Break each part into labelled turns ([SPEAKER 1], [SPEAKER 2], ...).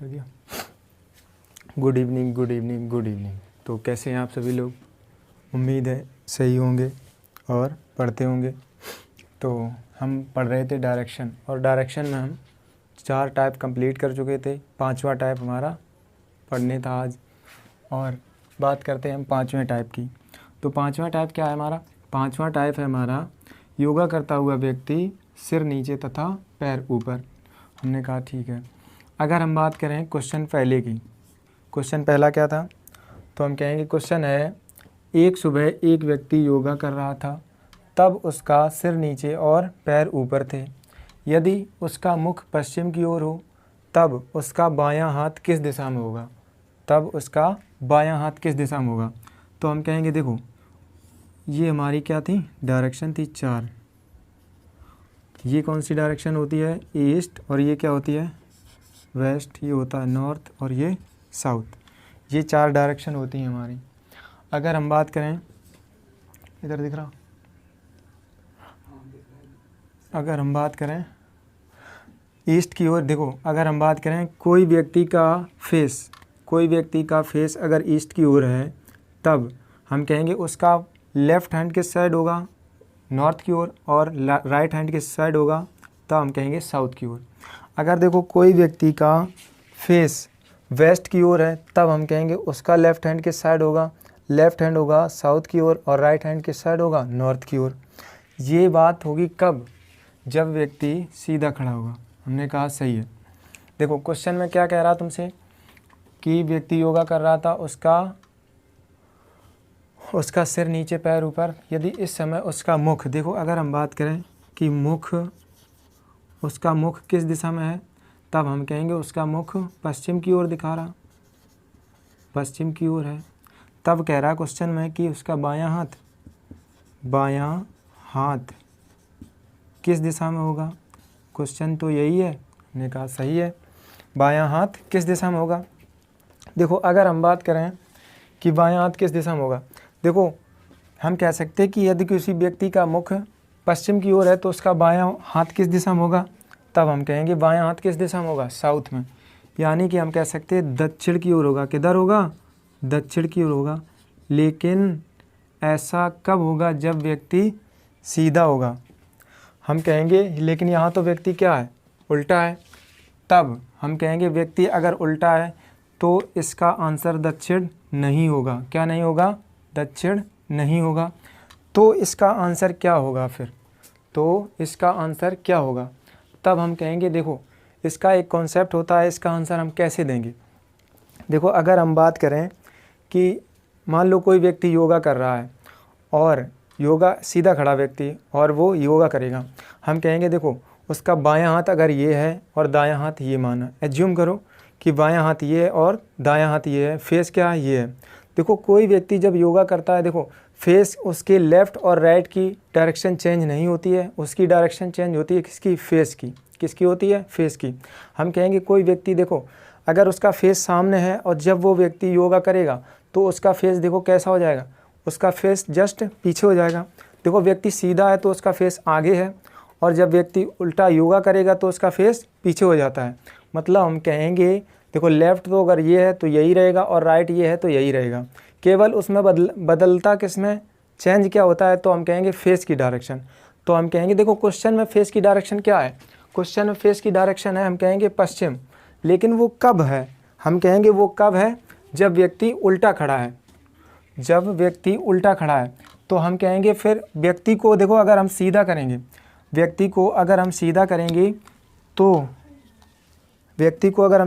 [SPEAKER 1] कर दिया। Good evening, good evening, good evening. तो कैसे हैं आप सभी लोग? उम्मीद है सही होंगे और पढ़ते होंगे। तो हम पढ़ रहे थे डायरेक्शन, और डायरेक्शन में हम 4 टाइप कंप्लीट कर चुके थे। 5वां टाइप हमारा पढ़ने था आज, और बात करते हैं हम 5वें टाइप की। तो 5वां टाइप क्या है हमारा? 5वां टाइप है हमारा योगा करता हुआ व्यक्ति, सिर नीचे तथा पैर ऊपर। हमने कहा ठीक है। अगर हम बात करें क्वेश्चन पहले की, क्वेश्चन पहला क्या था? तो हम कहेंगे क्वेश्चन है, एक सुबह एक व्यक्ति योगा कर रहा था, तब उसका सिर नीचे और पैर ऊपर थे। यदि उसका मुख पश्चिम की ओर हो, तब उसका बायां हाथ किस दिशा में होगा? तब उसका बायां हाथ किस दिशा में होगा? तो हम कहेंगे देखो, ये हमारी क्या थी? डायरेक्शन थी 4। ये कौन सी डायरेक्शन होती है? ईस्ट। और ये क्या होती है? वेस्ट। ये होता है नॉर्थ, और ये साउथ। ये 4 डायरेक्शन होती हैं हमारी। अगर हम बात करें, इधर दिख रहा? अगर हम बात करें ईस्ट की ओर, देखो अगर हम बात करें कोई व्यक्ति का फेस अगर ईस्ट की ओर है, तब हम कहेंगे उसका लेफ़्ट हैंड किस साइड होगा? नॉर्थ की ओर। और राइट हैंड किस साइड होगा? तब हम कहेंगे साउथ की ओर। अगर देखो कोई व्यक्ति का फेस वेस्ट की ओर है, तब हम कहेंगे उसका लेफ़्ट हैंड किस साइड होगा? लेफ़्ट हैंड होगा साउथ की ओर, और राइट हैंड किस साइड होगा? नॉर्थ की ओर। ये बात होगी कब? जब व्यक्ति सीधा खड़ा होगा। हमने कहा सही है। देखो क्वेश्चन में क्या कह रहा तुमसे कि व्यक्ति योगा कर रहा था, उसका सिर नीचे पैर ऊपर। यदि इस समय उसका मुख, देखो अगर हम बात करें कि उसका मुख किस दिशा में है, तब हम कहेंगे उसका मुख पश्चिम की ओर दिखा रहा, पश्चिम की ओर है। तब कह रहा क्वेश्चन में कि उसका बायां हाथ किस दिशा में होगा? क्वेश्चन तो यही है। हमने कहा सही है, बायां हाथ किस दिशा में होगा। देखो अगर हम बात करें कि बायां हाथ किस दिशा में होगा, देखो हम कह सकते हैं कि यदि किसी व्यक्ति का मुख पश्चिम की ओर है, तो उसका बायां हाथ किस दिशा में होगा? तब हम कहेंगे बायां हाथ किस दिशा में होगा? साउथ में। यानी कि हम कह सकते हैं दक्षिण की ओर होगा। किधर होगा? दक्षिण की ओर होगा। लेकिन ऐसा कब होगा? जब व्यक्ति सीधा होगा। हम कहेंगे लेकिन यहाँ तो व्यक्ति क्या है? उल्टा है। तब हम कहेंगे व्यक्ति अगर उल्टा है तो इसका आंसर दक्षिण नहीं होगा। क्या नहीं होगा? दक्षिण नहीं होगा। तो इसका आंसर क्या होगा फिर? तो इसका आंसर क्या होगा? तब हम कहेंगे देखो, इसका एक कॉन्सेप्ट होता है, इसका आंसर हम कैसे देंगे। देखो अगर हम बात करें कि मान लो कोई व्यक्ति योगा कर रहा है, और योगा सीधा खड़ा व्यक्ति, और वो योगा करेगा। हम कहेंगे देखो, उसका बायां हाथ अगर ये है और दायां हाथ ये माना, एज्यूम करो कि बायां हाथ ये है और दायां हाथ ये है, फेस क्या है? ये है। देखो कोई व्यक्ति जब योगा करता है, देखो फेस उसके लेफ़्ट और राइट की डायरेक्शन चेंज नहीं होती है, उसकी डायरेक्शन चेंज होती है किसकी? फेस की। किसकी होती है? फेस की। हम कहेंगे कोई व्यक्ति देखो, अगर उसका फेस सामने है और जब वो व्यक्ति योगा करेगा, तो उसका फेस देखो कैसा हो जाएगा? उसका फेस जस्ट पीछे हो जाएगा। देखो व्यक्ति सीधा है तो उसका फेस आगे है, और जब व्यक्ति उल्टा योगा करेगा तो उसका फेस पीछे हो जाता है। मतलब हम कहेंगे देखो, लेफ़्ट तो अगर ये है तो यही रहेगा, और राइट ये है तो यही रहेगा। केवल उसमें बदलता किसमें? चेंज क्या होता है? तो हम कहेंगे फेस की डायरेक्शन। तो हम कहेंगे देखो क्वेश्चन में फेस की डायरेक्शन क्या है? क्वेश्चन में फेस की डायरेक्शन है, हम कहेंगे पश्चिम। लेकिन वो कब है? हम कहेंगे वो कब है? जब व्यक्ति उल्टा खड़ा है। जब व्यक्ति उल्टा खड़ा है तो हम कहेंगे फिर व्यक्ति को देखो, अगर हम सीधा करेंगे, व्यक्ति को अगर हम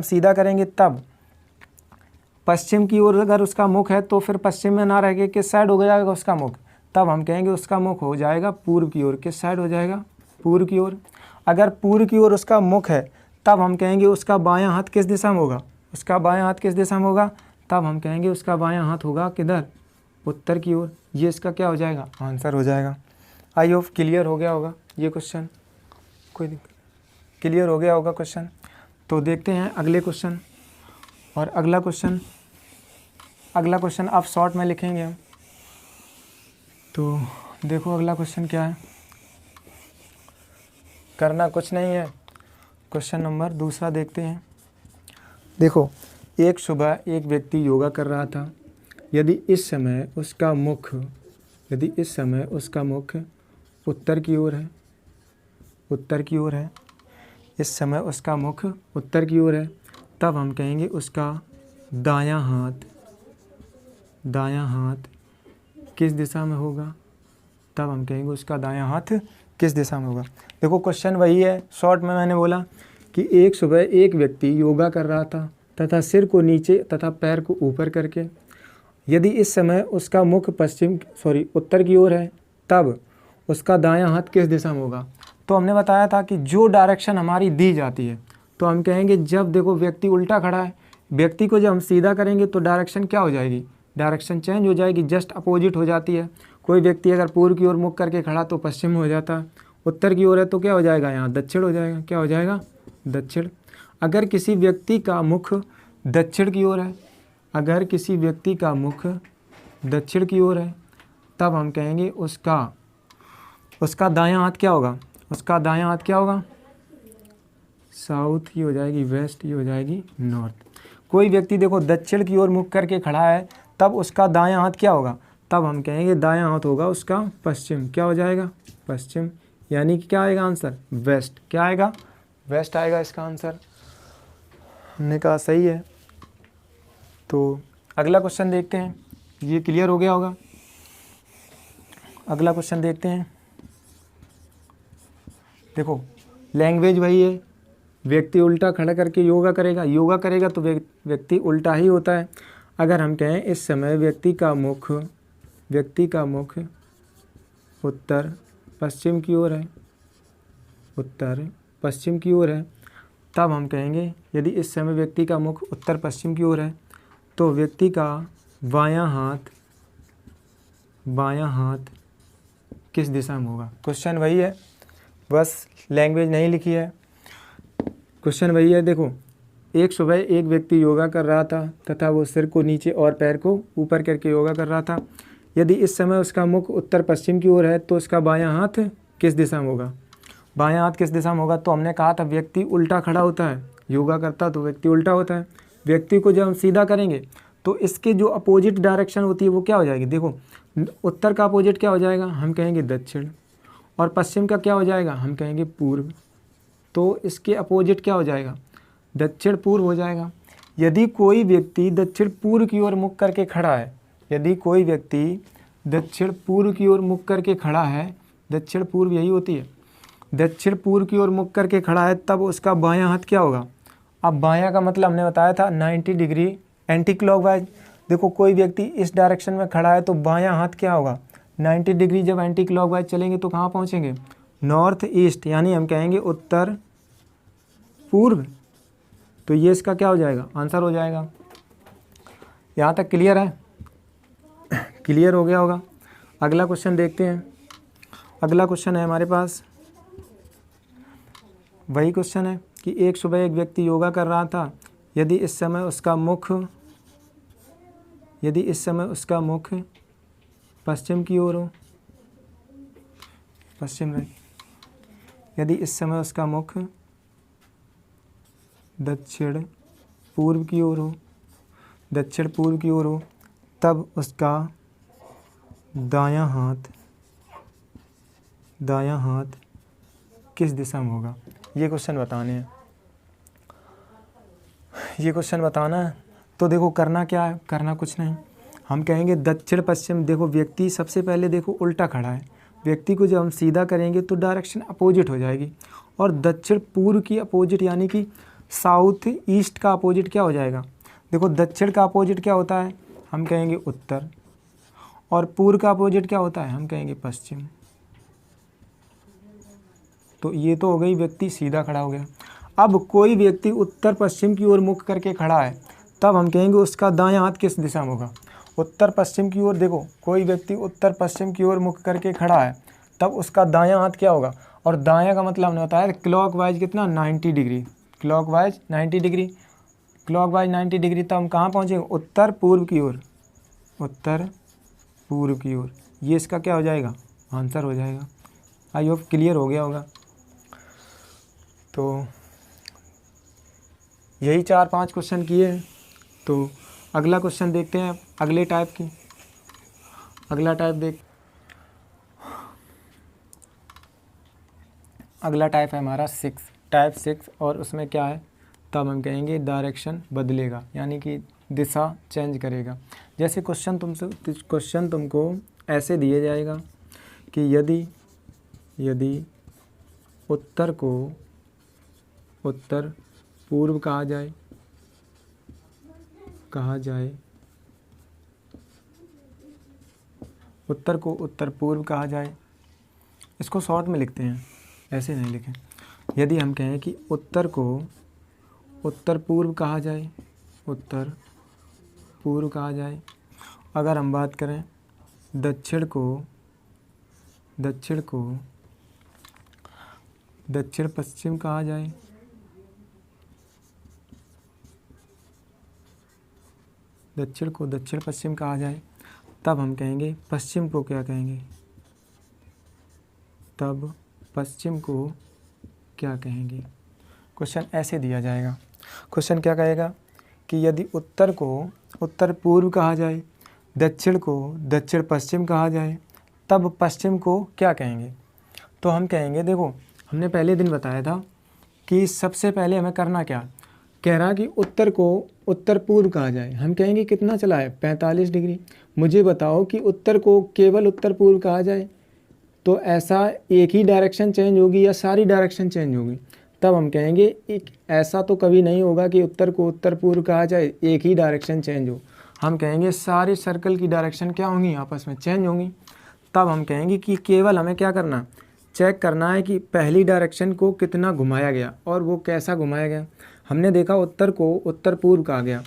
[SPEAKER 1] सीधा करेंगे तब पश्चिम की ओर अगर उसका मुख है, तो फिर पश्चिम में ना रह के किस साइड हो जाएगा उसका मुख? तब हम कहेंगे उसका मुख हो जाएगा पूर्व की ओर। किस साइड हो जाएगा? पूर्व की ओर। अगर पूर्व की ओर उसका मुख है, तब हम कहेंगे उसका बायां हाथ किस दिशा में होगा? उसका बायां हाथ किस दिशा में होगा? तब हम कहेंगे उसका बायां हाथ होगा किधर? उत्तर की ओर। ये इसका क्या हो जाएगा? आंसर हो जाएगा। आई होप क्लियर हो गया होगा ये क्वेश्चन। कोई दिक्कत? क्लियर हो गया होगा क्वेश्चन। तो देखते हैं अगले क्वेश्चन। और अगला क्वेश्चन आप शॉर्ट में लिखेंगे हम। तो देखो अगला क्वेश्चन क्या है, करना कुछ नहीं है। क्वेश्चन नंबर दूसरा देखते हैं। देखो, एक सुबह एक व्यक्ति योगा कर रहा था। यदि इस समय उसका मुख उत्तर की ओर है, इस समय उसका मुख उत्तर की ओर है, तब हम कहेंगे उसका दायां हाथ किस दिशा में होगा। तब हम कहेंगे उसका दायां हाथ किस दिशा में होगा। देखो, क्वेश्चन वही है। शॉर्ट में मैंने बोला कि एक सुबह एक व्यक्ति योगा कर रहा था तथा सिर को नीचे तथा पैर को ऊपर करके। यदि इस समय उसका मुख उत्तर की ओर है, तब उसका दायां हाथ किस दिशा में होगा। तो हमने बताया था कि जो डायरेक्शन हमारी दी जाती है, तो हम कहेंगे जब देखो व्यक्ति उल्टा खड़ा है, व्यक्ति को जब हम सीधा करेंगे तो डायरेक्शन क्या हो जाएगी, डायरेक्शन चेंज हो जाएगी, जस्ट अपोजिट हो जाती है। कोई व्यक्ति अगर पूर्व की ओर मुख करके खड़ा तो पश्चिम हो जाता है, उत्तर की ओर है तो क्या हो जाएगा, यहाँ दक्षिण हो जाएगा। क्या हो जाएगा, दक्षिण। अगर किसी व्यक्ति का मुख दक्षिण की ओर है, तब हम कहेंगे उसका दायां हाथ क्या होगा, साउथ, ये हो जाएगी वेस्ट, ये हो जाएगी नॉर्थ। कोई व्यक्ति देखो दक्षिण की ओर मुख करके खड़ा है, तब उसका दायां हाथ क्या होगा, तब हम कहेंगे दायां हाथ होगा उसका पश्चिम। क्या हो जाएगा, पश्चिम। यानी कि क्या आएगा आंसर, वेस्ट। क्या आएगा, वेस्ट आएगा इसका आंसर। हमने कहा सही है। तो अगला क्वेश्चन देखते हैं, ये क्लियर हो गया होगा। अगला क्वेश्चन देखते हैं। देखो, लैंग्वेज वही है, व्यक्ति उल्टा खड़ा करके योगा करेगा तो व्यक्ति उल्टा ही होता है। अगर हम कहें इस समय व्यक्ति का मुख उत्तर पश्चिम की ओर है, तब हम कहेंगे यदि इस समय व्यक्ति का मुख उत्तर पश्चिम की ओर है तो व्यक्ति का बायां हाथ किस दिशा में होगा। क्वेश्चन वही है, बस लैंग्वेज नहीं लिखी है। क्वेश्चन वही है। देखो, एक सुबह एक व्यक्ति योगा कर रहा था तथा वो सिर को नीचे और पैर को ऊपर करके योगा कर रहा था। यदि इस समय उसका मुख उत्तर पश्चिम की ओर है तो उसका बायां हाथ किस दिशा में होगा। बायां हाथ किस दिशा में होगा, तो हमने कहा था व्यक्ति उल्टा खड़ा होता है, योगा करता तो व्यक्ति उल्टा होता है। व्यक्ति को जब हम सीधा करेंगे तो इसके जो अपोजिट डायरेक्शन होती है वो क्या हो जाएगी। देखो, उत्तर का अपोजिट क्या हो जाएगा, हम कहेंगे दक्षिण, और पश्चिम का क्या हो जाएगा, हम कहेंगे पूर्व। तो इसके अपोजिट क्या हो जाएगा, दक्षिण पूर्व हो जाएगा। यदि कोई व्यक्ति दक्षिण पूर्व की ओर मुख करके खड़ा है, दक्षिण पूर्व यही होती है, दक्षिण पूर्व की ओर मुख करके खड़ा है, तब उसका बायां हाथ क्या होगा। अब बायां का मतलब हमने बताया था 90 डिग्री एंटी क्लॉकवाइज। देखो, कोई व्यक्ति इस डायरेक्शन में खड़ा है तो बायां हाथ क्या होगा, 90 डिग्री। जब एंटी क्लॉकवाइज चलेंगे तो कहाँ पहुँचेंगे, नॉर्थ ईस्ट, यानी हम कहेंगे उत्तर पूर्व। तो ये इसका क्या हो जाएगा, आंसर हो जाएगा। यहाँ तक क्लियर है, क्लियर हो गया होगा। अगला क्वेश्चन देखते हैं। अगला क्वेश्चन है हमारे पास, वही क्वेश्चन है कि एक सुबह एक व्यक्ति योगा कर रहा था। यदि इस समय उसका मुख पश्चिम की ओर हो, यदि इस समय उसका मुख दक्षिण पूर्व की ओर हो, तब उसका दायां हाथ किस दिशा में होगा। ये क्वेश्चन बताना है। तो देखो, करना क्या है, करना कुछ नहीं, हम कहेंगे दक्षिण पश्चिम। देखो, व्यक्ति सबसे पहले देखो उल्टा खड़ा है, व्यक्ति को जब हम सीधा करेंगे तो डायरेक्शन अपोजिट हो जाएगी, और दक्षिण पूर्व की अपोजिट यानी कि साउथ ईस्ट का अपोजिट क्या हो जाएगा। देखो, दक्षिण का अपोजिट क्या होता है, हम कहेंगे उत्तर, और पूर्व का अपोजिट क्या होता है, हम कहेंगे पश्चिम। तो ये तो हो गई, व्यक्ति सीधा खड़ा हो गया। अब कोई व्यक्ति उत्तर पश्चिम की ओर मुख करके खड़ा है, तब हम कहेंगे उसका दायां हाथ किस दिशा में होगा। उत्तर पश्चिम की ओर, देखो कोई व्यक्ति उत्तर पश्चिम की ओर मुख करके खड़ा है, तब उसका दायां हाथ क्या होगा। और दायां का मतलब हमने बताया क्लॉकवाइज कितना, 90 डिग्री, क्लॉकवाइज 90 डिग्री। तब हम कहाँ पहुँचेंगे, उत्तर पूर्व की ओर। ये इसका क्या हो जाएगा, आंसर हो जाएगा। आई होप क्लियर हो गया होगा। तो यही 4-5 क्वेश्चन किए हैं। तो अगला क्वेश्चन देखते हैं अगले टाइप की। अगला टाइप है हमारा 6, टाइप 6, और उसमें क्या है, तब हम कहेंगे डायरेक्शन बदलेगा, यानी कि दिशा चेंज करेगा। जैसे क्वेश्चन तुमको ऐसे दिया जाएगा कि यदि उत्तर को उत्तर पूर्व कहा जाए, उत्तर को उत्तर पूर्व कहा जाए, इसको शॉर्ट में लिखते हैं, ऐसे नहीं लिखें। यदि हम कहें कि उत्तर को उत्तर पूर्व कहा जाए, उत्तर पूर्व कहा जाए, अगर हम बात करें दक्षिण को दक्षिण पश्चिम कहा जाए, दक्षिण को दक्षिण पश्चिम कहा जाए, तब हम कहेंगे पश्चिम को क्या कहेंगे, तब पश्चिम को क्या कहेंगे। क्वेश्चन ऐसे दिया जाएगा। क्वेश्चन क्या कहेगा कि यदि उत्तर को उत्तर पूर्व कहा जाए, दक्षिण को दक्षिण पश्चिम कहा जाए, तब पश्चिम को क्या कहेंगे। तो हम कहेंगे, देखो हमने पहले दिन बताया था कि सबसे पहले हमें करना क्या, कह रहा कि उत्तर को उत्तर पूर्व कहा जाए, हम कहेंगे कितना चला है 45 डिग्री। मुझे बताओ कि उत्तर को केवल उत्तर पूर्व कहा जाए तो ऐसा एक ही डायरेक्शन चेंज होगी या सारी डायरेक्शन चेंज होगी। तब हम कहेंगे एक ऐसा तो कभी नहीं होगा कि उत्तर को उत्तर पूर्व कहा जाए एक ही डायरेक्शन चेंज हो, हम कहेंगे सारे सर्कल की डायरेक्शन क्या होंगी, आपस में चेंज होंगी। तब हम कहेंगे कि केवल हमें क्या करना, चेक करना है कि पहली डायरेक्शन को कितना घुमाया गया और वो कैसा घुमाया गया। हमने देखा उत्तर को उत्तर पूर्व कहा गया,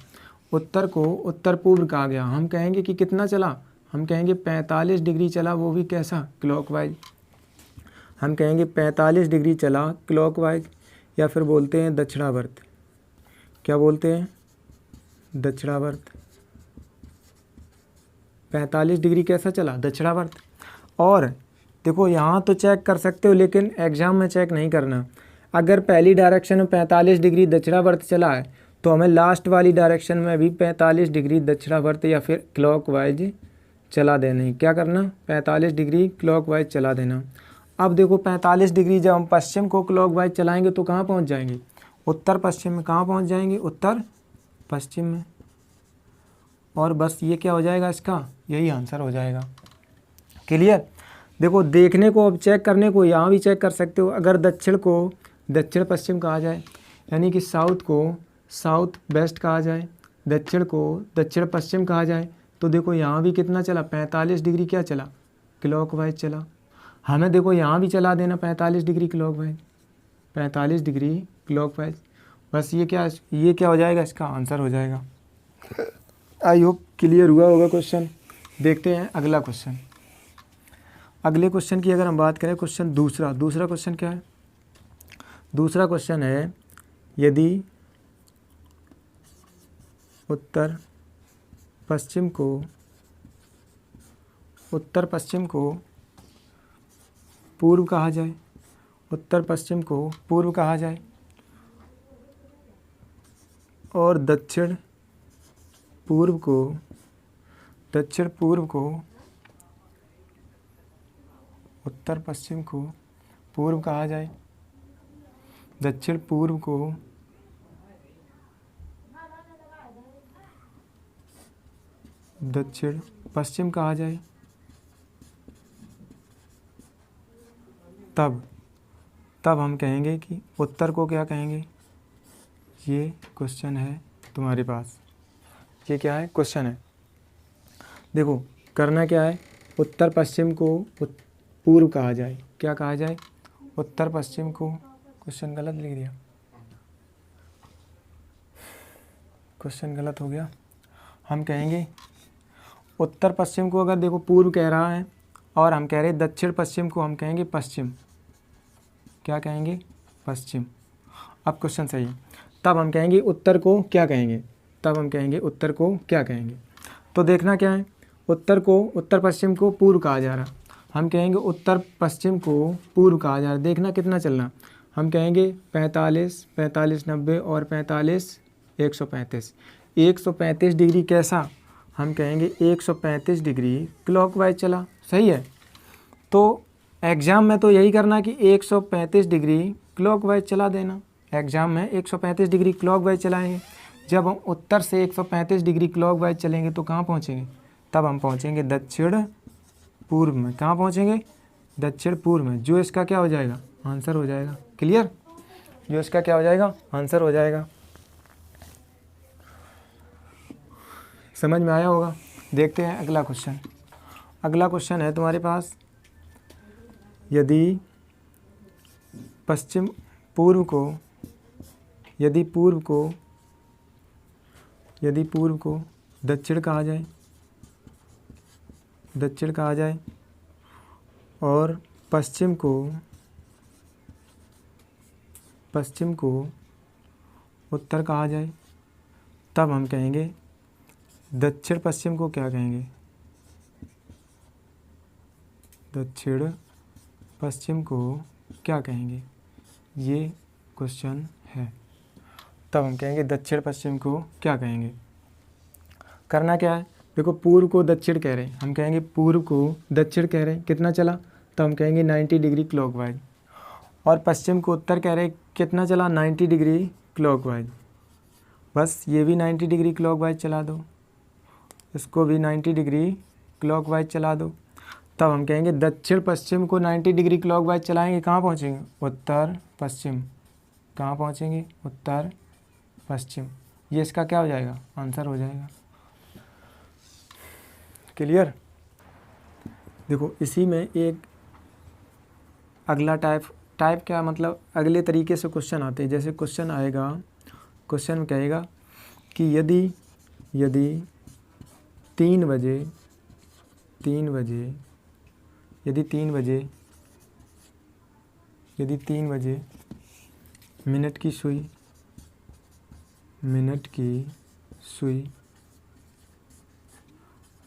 [SPEAKER 1] उत्तर को उत्तर पूर्व कहा गया, हम कहेंगे कि कितना चला, हम कहेंगे 45 डिग्री चला, वो भी कैसा, क्लॉकवाइज। हम कहेंगे 45 डिग्री चला क्लॉकवाइज, या फिर बोलते हैं दक्षिणावर्त। क्या बोलते हैं, दक्षिणावर्त। 45 डिग्री कैसा चला, दक्षिणावर्त। और देखो यहाँ तो चेक कर सकते हो लेकिन एग्ज़ाम में चेक नहीं करना। अगर पहली डायरेक्शन में 45 डिग्री दक्षिणावर्त चला है तो हमें लास्ट वाली डायरेक्शन में भी 45 डिग्री दक्षिणावर्त या फिर क्लॉकवाइज चला देना। क्या करना, 45 डिग्री क्लॉकवाइज चला देना। अब देखो 45 डिग्री जब हम पश्चिम को क्लॉकवाइज चलाएंगे तो कहाँ पहुँच जाएंगे, उत्तर पश्चिम में। कहाँ पहुँच जाएंगे, उत्तर पश्चिम में। और बस ये क्या हो जाएगा, इसका यही आंसर हो जाएगा। क्लियर। देखो देखने को, अब चेक करने को यहाँ भी चेक कर सकते हो। अगर दक्षिण को दक्षिण पश्चिम कहा जाए, यानी कि साउथ को साउथ वेस्ट कहा जाए, दक्षिण को दक्षिण पश्चिम कहा जाए, तो देखो यहाँ भी कितना चला, 45 डिग्री क्या चला, क्लॉकवाइज चला। हमें देखो यहाँ भी चला देना 45 डिग्री क्लॉकवाइज, 45 डिग्री क्लॉकवाइज। बस ये क्या हो जाएगा, इसका आंसर हो जाएगा। आई होप क्लियर हुआ होगा क्वेश्चन। देखते हैं अगला क्वेश्चन। अगले क्वेश्चन की अगर हम बात करें, क्वेश्चन दूसरा क्वेश्चन क्या है, दूसरा क्वेश्चन है यदि उत्तर पश्चिम को पूर्व कहा जाए, उत्तर पश्चिम को पूर्व कहा जाए और दक्षिण पूर्व को उत्तर पश्चिम को पूर्व कहा जाए, दक्षिण पूर्व को दक्षिण पश्चिम कहा जाए, तब हम कहेंगे कि उत्तर को क्या कहेंगे। ये क्वेश्चन है तुम्हारे पास, ये क्या है, क्वेश्चन है। देखो करना क्या है, उत्तर पश्चिम को पूर्व कहा जाए, क्या कहा जाए, उत्तर पश्चिम को। क्वेश्चन गलत लिख दिया, क्वेश्चन गलत हो गया। हम कहेंगे उत्तर पश्चिम को, अगर देखो पूर्व कह रहा है और हम कह रहे हैं दक्षिण पश्चिम को, हम कहेंगे पश्चिम। क्या कहेंगे, पश्चिम। अब क्वेश्चन सही है। तब हम कहेंगे उत्तर को क्या कहेंगे, तब हम कहेंगे उत्तर को क्या कहेंगे। तो देखना क्या है, उत्तर को उत्तर पश्चिम को पूर्व कहा जा रहा, हम कहेंगे उत्तर पश्चिम को पूर्व कहा जा रहा। देखना कितना चलना, हम कहेंगे 45, 45, 90 और 45, 135। 135 डिग्री कैसा, हम कहेंगे 135 डिग्री क्लॉकवाइज चला, सही है। तो एग्ज़ाम में तो यही करना कि 135 डिग्री क्लॉकवाइज चला देना। एग्ज़ाम में 135 डिग्री क्लॉकवाइज चलाएंगे। जब हम उत्तर से 135 डिग्री क्लॉकवाइज चलेंगे तो कहाँ पहुँचेंगे, तब हम पहुँचेंगे दक्षिण पूर्व में। कहाँ पहुँचेंगे, दक्षिण पूर्व में, जो इसका क्या हो जाएगा, आंसर हो जाएगा। क्लियर, जो इसका क्या हो जाएगा, आंसर हो जाएगा। समझ में आया होगा। देखते हैं अगला क्वेश्चन। अगला क्वेश्चन है तुम्हारे पास, यदि पूर्व को दक्षिण कहा जाए और पश्चिम को उत्तर कहा जाए, तब हम कहेंगे दक्षिण पश्चिम को क्या कहेंगे, दक्षिण पश्चिम को क्या कहेंगे, ये क्वेश्चन है। तब हम कहेंगे दक्षिण पश्चिम को क्या कहेंगे। करना क्या है, देखो पूर्व को दक्षिण कह रहे हैं, हम कहेंगे पूर्व को दक्षिण कह रहे हैं, कितना चला, तो हम कहेंगे 90 डिग्री क्लॉकवाइज। और पश्चिम को उत्तर कह रहे हैं, कितना चला, 90 डिग्री क्लॉकवाइज। बस ये भी 90 डिग्री क्लॉकवाइज चला दो, इसको भी 90 डिग्री क्लॉकवाइज चला दो। तब हम कहेंगे दक्षिण पश्चिम को 90 डिग्री क्लॉकवाइज चलाएंगे, कहाँ पहुँचेंगे, उत्तर पश्चिम। कहाँ पहुँचेंगे, उत्तर पश्चिम। ये इसका क्या हो जाएगा, आंसर हो जाएगा। क्लियर। देखो इसी में एक अगला टाइप क्या मतलब, अगले तरीके से क्वेश्चन आते हैं। जैसे क्वेश्चन आएगा, क्वेश्चन में कहेगा कि यदि 3 बजे मिनट की सुई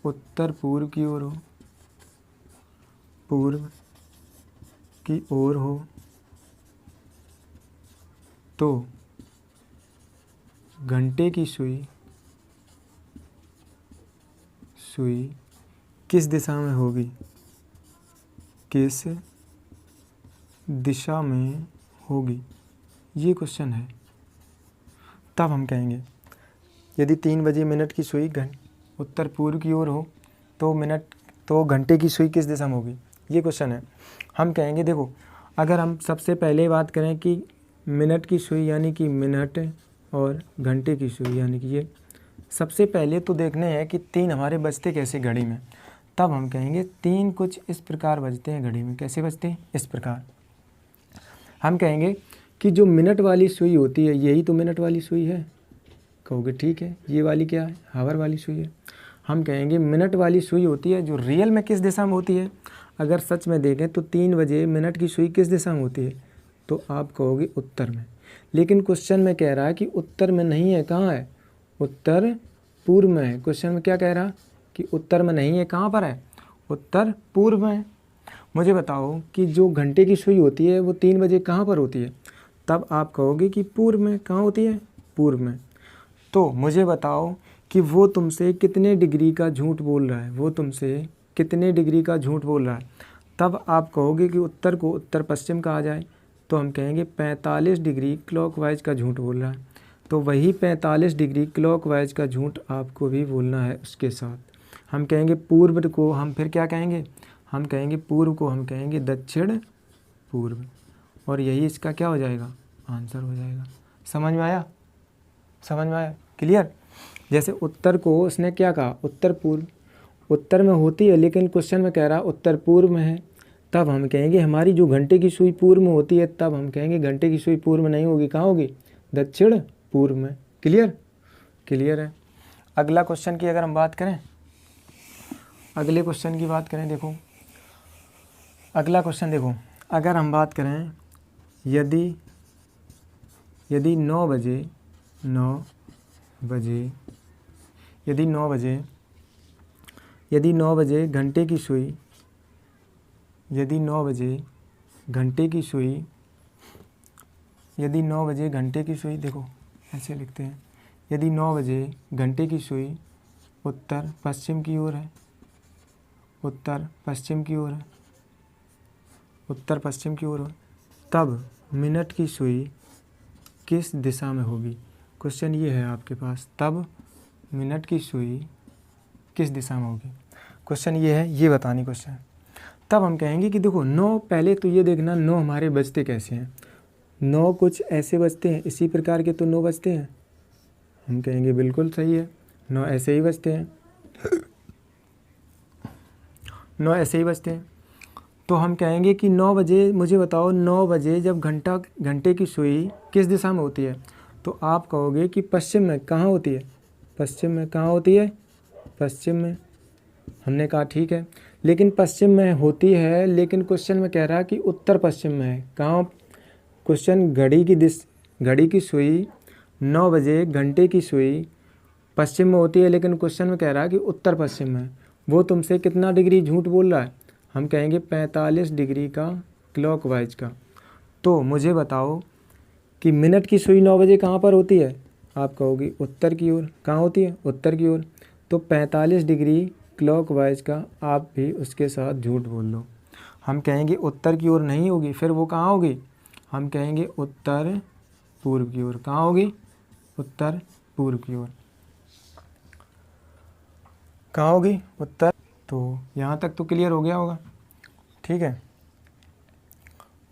[SPEAKER 1] उत्तर पूर्व की ओर हो, तो घंटे की सुई किस दिशा में होगी, किस दिशा में होगी, ये क्वेश्चन है। तब हम कहेंगे यदि 3 बजे मिनट की सुई उत्तर पूर्व की ओर हो तो घंटे की सुई किस दिशा में होगी, ये क्वेश्चन है। हम कहेंगे देखो, अगर हम सबसे पहले बात करें कि मिनट की सुई यानी कि मिनट और घंटे की सुई यानी कि ये, सबसे पहले तो देखने हैं कि 3 हमारे बजते कैसे घड़ी में। तब हम कहेंगे 3 कुछ इस प्रकार बजते हैं घड़ी में। कैसे बजते हैं, इस प्रकार। हम कहेंगे कि जो मिनट वाली सुई होती है, यही तो मिनट वाली सुई है। कहोगे ठीक है, ये वाली क्या है, हावर वाली सुई है। हम कहेंगे मिनट वाली सुई होती है, जो रियल में किस दिशा में होती है। अगर सच में देखें तो 3 बजे मिनट की सुई किस दिशा में होती है, तो आप कहोगे उत्तर में। लेकिन क्वेश्चन में कह रहा है कि उत्तर में नहीं है, कहाँ है, उत्तर पूर्व में है। क्वेश्चन में क्या कह रहा कि उत्तर में नहीं है, कहाँ पर है, उत्तर पूर्व में है। मुझे बताओ कि जो घंटे की सुई होती है वो 3 बजे कहाँ पर होती है, तब आप कहोगे कि पूर्व में। कहाँ होती है, पूर्व में। तो मुझे बताओ कि वो तुमसे कितने डिग्री का झूठ बोल रहा है, वो तुमसे कितने डिग्री का झूठ बोल रहा है। तब आप कहोगे कि उत्तर को उत्तर पश्चिम कहा जाए, तो हम कहेंगे 45 डिग्री क्लॉकवाइज का झूठ बोल रहा है। तो वही 45 डिग्री क्लॉकवाइज का झूठ आपको भी बोलना है उसके साथ। हम कहेंगे पूर्व को हम फिर क्या कहेंगे, हम कहेंगे पूर्व को हम कहेंगे दक्षिण पूर्व, और यही इसका क्या हो जाएगा, आंसर हो जाएगा। समझ में आया, समझ में आया, क्लियर। जैसे उत्तर को उसने क्या कहा, उत्तर पूर्व, उत्तर में होती है लेकिन क्वेश्चन में कह रहा उत्तर पूर्व में है। तब हम कहेंगे हमारी जो घंटे की सुई पूर्व में होती है, तब हम कहेंगे घंटे की सुई पूर्व में नहीं होगी, कहाँ होगी, दक्षिण पूर्व में। क्लियर, क्लियर है। अगला क्वेश्चन की अगर हम बात करें, अगले क्वेश्चन की बात करें, देखो अगला क्वेश्चन देखो, अगर हम बात करें यदि 9 बजे घंटे की सुई, यदि 9 बजे घंटे की सुई, देखो ऐसे लिखते हैं, यदि 9 बजे घंटे की सुई उत्तर पश्चिम की ओर है, उत्तर पश्चिम की ओर है, उत्तर पश्चिम की ओर है, तब मिनट की सुई किस दिशा में होगी। क्वेश्चन ये है आपके पास, तब मिनट की सुई किस दिशा में होगी। क्वेश्चन ये है, ये बतानी क्वेश्चन। तब हम कहेंगे कि देखो 9, पहले तो ये देखना 9 हमारे बजते कैसे हैं। 9 कुछ ऐसे बजते हैं, इसी प्रकार के तो 9 बजते हैं। हम कहेंगे बिल्कुल सही है, 9 ऐसे ही बजते हैं, 9 ऐसे ही बजते हैं। तो हम कहेंगे कि 9 बजे, मुझे बताओ 9 बजे जब घंटे की सुई किस दिशा में होती है, तो आप कहोगे कि पश्चिम में। कहाँ होती है? पश्चिम में। कहाँ होती है? पश्चिम में। हमने कहा ठीक है, लेकिन पश्चिम में होती है, लेकिन क्वेश्चन में कह रहा है कि उत्तर पश्चिम में है। कहाँ? क्वेश्चन घड़ी की सुई 9 बजे घंटे की सुई पश्चिम में होती है, लेकिन क्वेश्चन में कह रहा है कि उत्तर पश्चिम में। वो तुमसे कितना डिग्री झूठ बोल रहा है? हम कहेंगे 45 डिग्री का क्लॉकवाइज का। तो मुझे बताओ कि मिनट की सुई 9 बजे कहाँ पर होती है? आप कहोगे उत्तर की ओर। कहाँ होती है? उत्तर की ओर। तो 45 डिग्री क्लॉकवाइज का आप भी उसके साथ झूठ बोल लो। हम कहेंगे उत्तर की ओर नहीं होगी, फिर वो कहाँ होगी? हम कहेंगे उत्तर पूर्व की ओर। कहाँ होगी? उत्तर पूर्व की ओर। कहाँ होगी? उत्तर। तो यहाँ तक तो क्लियर हो गया होगा, ठीक है।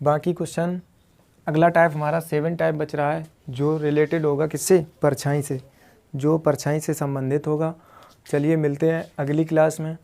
[SPEAKER 1] बाकी क्वेश्चन, अगला टाइप हमारा 7 टाइप बच रहा है, जो रिलेटेड होगा किससे? परछाई से, जो परछाई से संबंधित होगा। चलिए मिलते हैं अगली क्लास में।